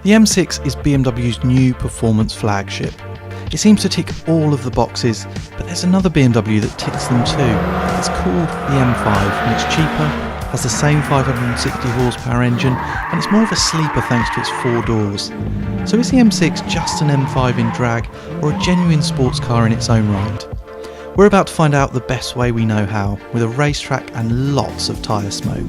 The M6 is BMW's new performance flagship. It seems to tick all of the boxes, but there's another BMW that ticks them too. It's called the M5 and it's cheaper, has the same 560 horsepower engine, and it's more of a sleeper thanks to its 4 doors. So is the M6 just an M5 in drag, or a genuine sports car in its own right? We're about to find out the best way we know how, with a racetrack and lots of tyre smoke.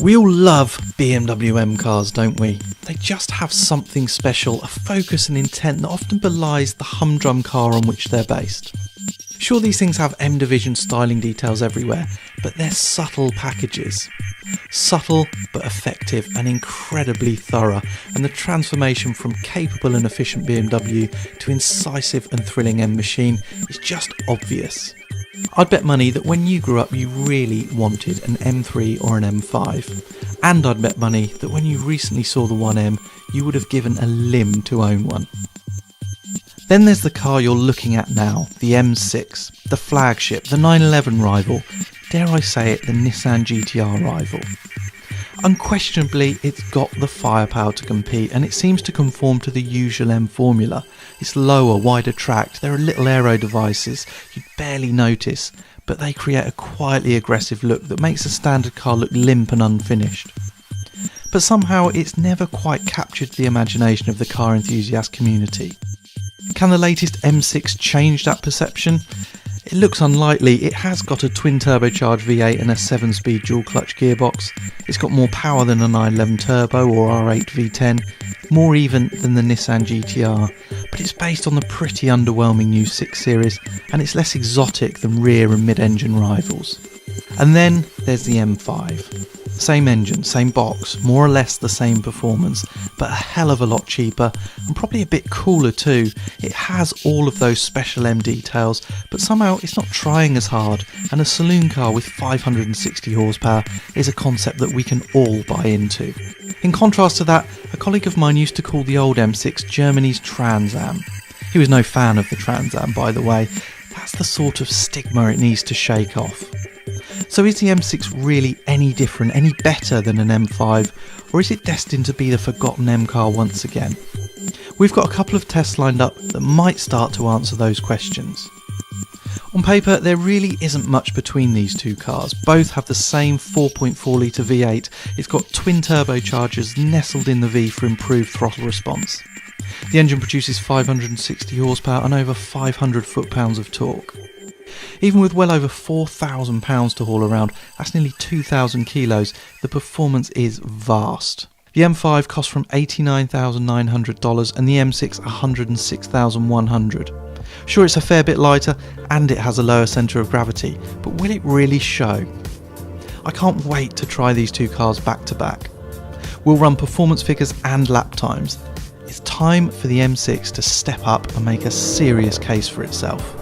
We all love BMW M cars, don't we? They just have something special, a focus and intent that often belies the humdrum car on which they're based. Sure, these things have M Division styling details everywhere, but they're subtle packages. Subtle but effective and incredibly thorough, and the transformation from capable and efficient BMW to incisive and thrilling M machine is just obvious. I'd bet money that when you grew up you really wanted an M3 or an M5, and I'd bet money that when you recently saw the 1M you would have given a limb to own one. Then there's the car you're looking at now, the M6, the flagship, the 911 rival, dare I say it, the Nissan GTR rival. Unquestionably, it's got the firepower to compete, and it seems to conform to the usual M formula. It's lower, wider tracked, there are little aero devices you'd barely notice, but they create a quietly aggressive look that makes a standard car look limp and unfinished. But somehow it's never quite captured the imagination of the car enthusiast community. Can the latest M6 change that perception? It looks unlikely. It has got a twin turbocharged V8 and a 7-speed dual clutch gearbox. It's got more power than a 911 turbo or R8 V10, more even than the Nissan GTR, but it's based on the pretty underwhelming new 6 Series, and it's less exotic than rear and mid-engine rivals. And then there's the M5. Same engine, same box, more or less the same performance, but a hell of a lot cheaper and probably a bit cooler too. It has all of those special M details, but somehow it's not trying as hard, and a saloon car with 560 horsepower is a concept that we can all buy into. In contrast to that, a colleague of mine used to call the old M6 Germany's Trans Am. He was no fan of the Trans Am, by the way. That's the sort of stigma it needs to shake off. So is the M6 really any different, any better than an M5, or is it destined to be the forgotten M car once again? We've got a couple of tests lined up that might start to answer those questions. On paper, there really isn't much between these two cars. Both have the same 4.4 litre V8. It's got twin turbochargers nestled in the V for improved throttle response. The engine produces 560 horsepower and over 500 foot-pounds of torque. Even with well over 4,000 pounds to haul around, that's nearly 2,000 kilos, the performance is vast. The M5 costs from $89,900 and the M6 $106,100. Sure, it's a fair bit lighter and it has a lower centre of gravity, but will it really show? I can't wait to try these two cars back to back. We'll run performance figures and lap times. It's time for the M6 to step up and make a serious case for itself.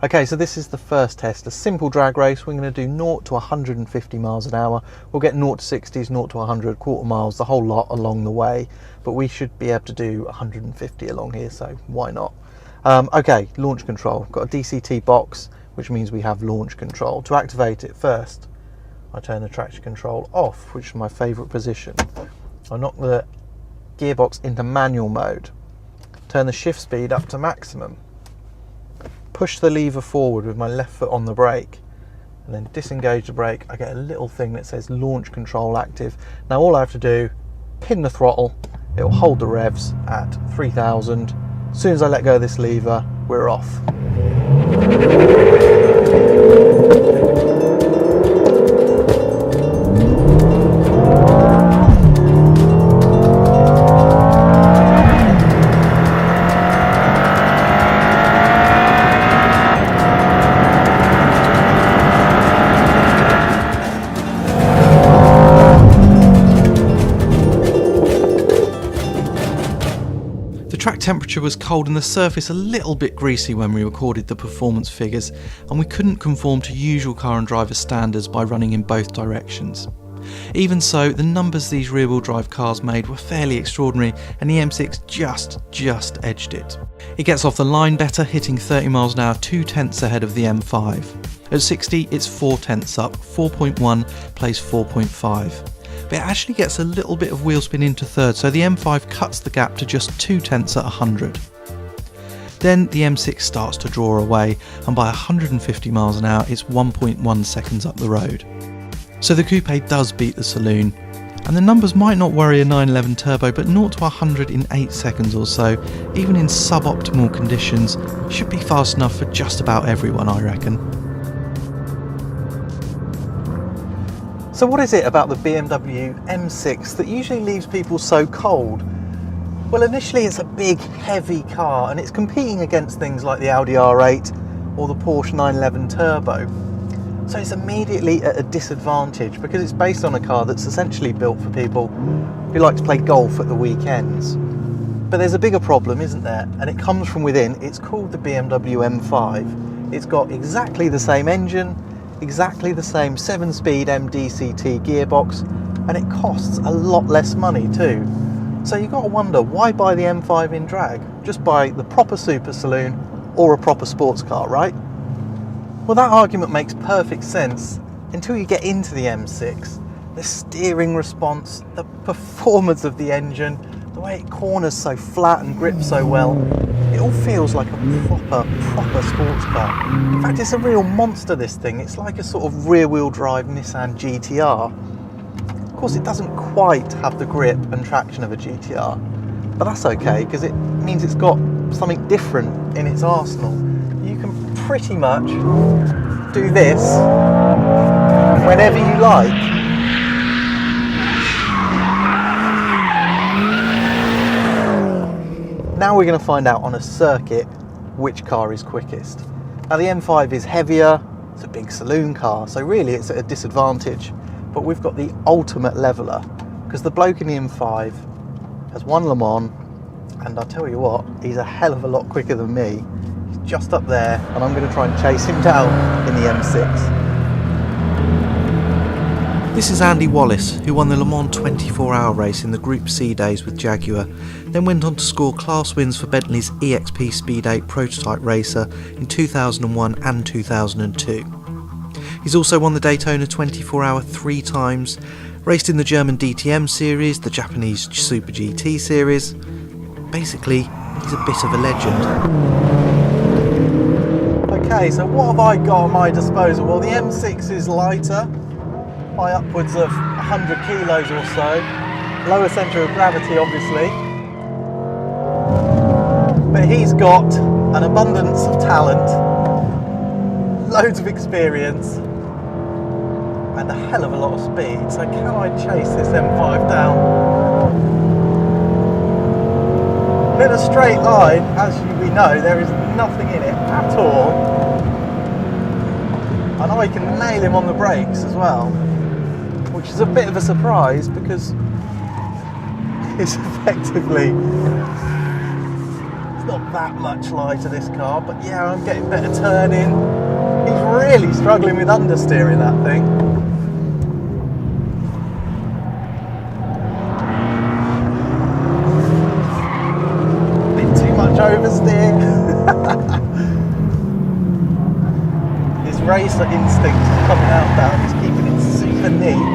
Okay, so this is the first test, a simple drag race. We're going to do 0 to 150 miles an hour. We'll get 0 to 60s, 0 to 100, quarter miles, the whole lot along the way. But we should be able to do 150 along here, so why not? Okay, launch control. Got a DCT box, which means we have launch control. To activate it first, I turn the traction control off, which is my favourite position. I knock the gearbox into manual mode. Turn the shift speed up to maximum. Push the lever forward with my left foot on the brake and then disengage the brake. I get a little thing that says launch control active. Now all I have to do, pin the throttle, it will hold the revs at 3,000. As soon as I let go of this lever, we're off. temperature was cold and the surface a little bit greasy when we recorded the performance figures, and we couldn't conform to usual car and driver standards by running in both directions. Even so, the numbers these rear-wheel drive cars made were fairly extraordinary, and the M6 just edged it. It gets off the line better, hitting 30 miles an hour 2/10 ahead of the M5. At 60, it's 4/10 up, 4.1 plays 4.5. But it actually gets a little bit of wheel spin into third, so the M5 cuts the gap to just 2/10 at 100. Then the M6 starts to draw away, and by 150 miles an hour, it's 1.1 seconds up the road. So the coupe does beat the saloon, and the numbers might not worry a 911 turbo, but 0 to 100 in 8 seconds or so, even in suboptimal conditions, should be fast enough for just about everyone, I reckon. So what is it about the BMW M6 that usually leaves people so cold? Well, initially it's a big, heavy car, and it's competing against things like the Audi R8 or the Porsche 911 turbo. So it's immediately at a disadvantage because it's based on a car that's essentially built for people who like to play golf at the weekends. But there's a bigger problem, isn't there? And it comes from within. It's called the BMW M5. It's got exactly the same engine, exactly the same 7-speed MDCT gearbox, and it costs a lot less money too. So you've got to wonder, why buy the M5 in drag? Just buy the proper super saloon or a proper sports car, right? Well, that argument makes perfect sense until you get into the M6. The steering response, the performance of the engine, the way it corners so flat and grips so well, it all feels like a proper sports car. In fact, it's a real monster, this thing. It's like a sort of rear-wheel drive Nissan GTR. Of course, it doesn't quite have the grip and traction of a GTR, but that's okay because it means it's got something different in its arsenal. You can pretty much do this whenever you like. Now we're going to find out on a circuit which car is quickest. Now the M5 is heavier, it's a big saloon car, so really it's at a disadvantage. But we've got the ultimate leveller, because the bloke in the M5 has won Le Mans, and I'll tell you what, he's a hell of a lot quicker than me. He's just up there, and I'm going to try and chase him down in the M6. This is Andy Wallace, who won the Le Mans 24-hour race in the Group C days with Jaguar, then went on to score class wins for Bentley's EXP Speed 8 prototype racer in 2001 and 2002. He's also won the Daytona 24-hour 3 times, raced in the German DTM series, the Japanese Super GT series. Basically, he's a bit of a legend. Okay, so what have I got at my disposal? Well, the M6 is lighter by upwards of 100 kilos or so. Lower centre of gravity, obviously. But he's got an abundance of talent, loads of experience, and a hell of a lot of speed. So can I chase this M5 down? In a straight line, as we know, there is nothing in it at all. And I can nail him on the brakes as well, which is a bit of a surprise because it's effectively, it's not that much lighter, this car, but yeah, I'm getting better turning. He's really struggling with understeering, that thing. Oversteer. His racer instinct is coming out now. He's keeping it super neat.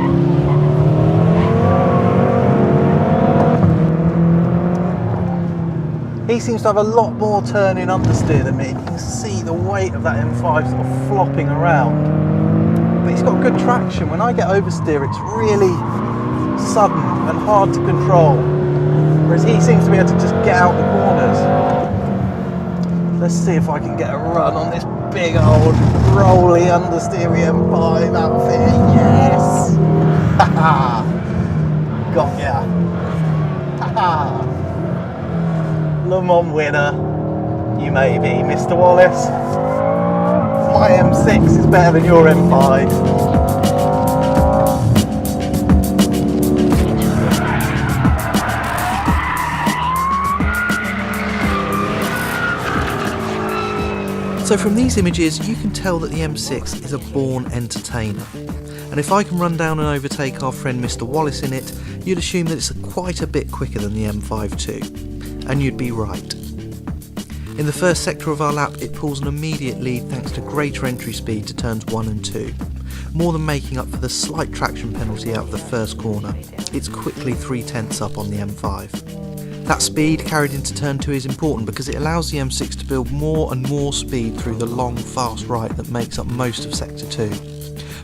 He seems to have a lot more turning understeer than me. You can see the weight of that M5 sort of flopping around. But he's got good traction. When I get oversteer, it's really sudden and hard to control. Whereas he seems to be able to just get out the corners. Let's see if I can get a run on this big old rolly understeery M5 outfit. Yes! Haha! Got ya! Haha! Le Mans winner, you may be, Mr. Wallace. My M6 is better than your M5. So from these images you can tell that the M6 is a born entertainer, and if I can run down and overtake our friend Mr. Wallace in it, you'd assume that it's quite a bit quicker than the M5 too, and you'd be right. In the first sector of our lap it pulls an immediate lead thanks to greater entry speed to turns 1 and 2, more than making up for the slight traction penalty out of the first corner. It's quickly 3/10 up on the M5. That speed carried into turn 2 is important because it allows the M6 to build more and more speed through the long fast right that makes up most of sector 2.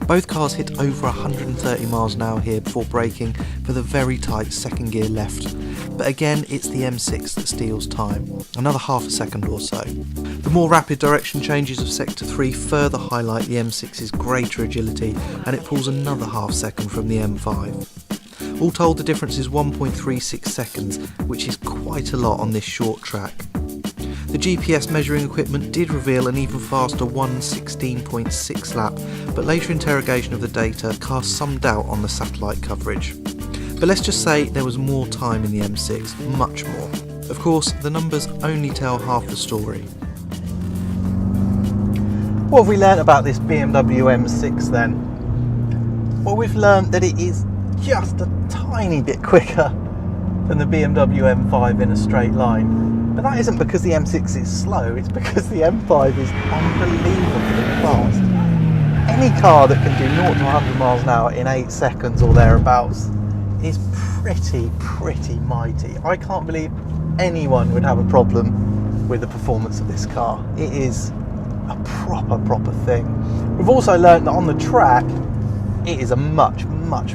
Both cars hit over 130 miles an hour here before braking for the very tight second gear left, but again it's the M6 that steals time, another half a second or so. The more rapid direction changes of sector 3 further highlight the M6's greater agility, and it pulls another half second from the M5. All told, the difference is 1.36 seconds, which is quite a lot on this short track. The GPS measuring equipment did reveal an even faster 1:16.6 lap, but later interrogation of the data cast some doubt on the satellite coverage. But let's just say there was more time in the M6, much more. Of course, the numbers only tell half the story. What have we learnt about this BMW M6 then? Well, we've learnt that it is just a tiny bit quicker than the BMW M5 in a straight line. But that isn't because the M6 is slow, it's because the M5 is unbelievably fast. Any car that can do 0 to 100 miles an hour in 8 seconds or thereabouts is pretty mighty. I can't believe anyone would have a problem with the performance of this car. It is a proper thing. We've also learnt that on the track, it is a much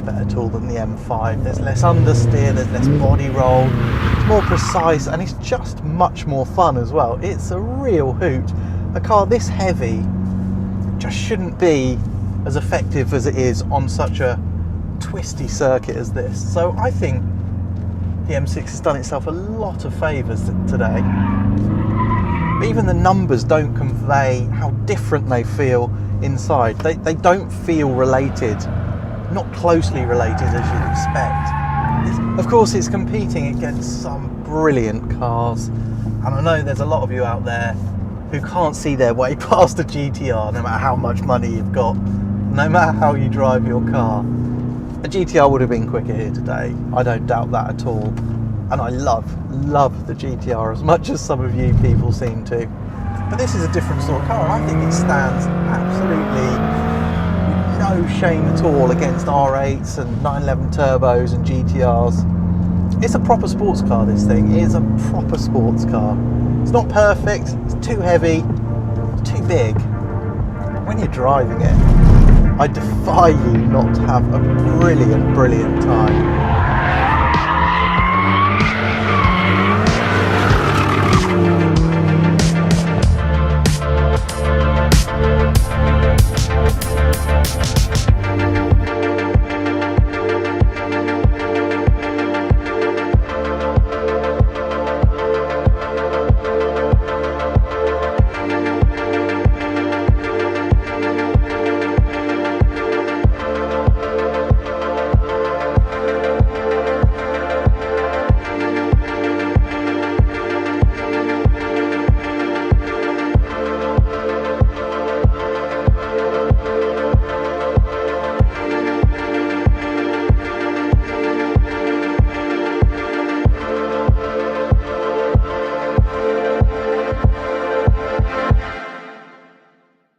better tool than the M5. There's less understeer, there's less body roll, it's more precise, and it's just much more fun as well. It's a real hoot. A car this heavy just shouldn't be as effective as it is on such a twisty circuit as this. So I think the M6 has done itself a lot of favours today. But even the numbers don't convey how different they feel inside. They don't feel related, not closely related as you'd expect. Of course, it's competing against some brilliant cars, and I know there's a lot of you out there who can't see their way past a GTR, no matter how much money you've got, no matter how you drive your car. A GTR would have been quicker here today, I don't doubt that at all, and I love the GTR as much as some of you people seem to. But this is a different sort of car, and I think it stands absolutely no shame at all against R8s and 911 turbos and GTRs. It's a proper sports car, this thing. It is a proper sports car. It's not perfect, it's too heavy, it's too big. When you're driving it, I defy you not to have a brilliant time.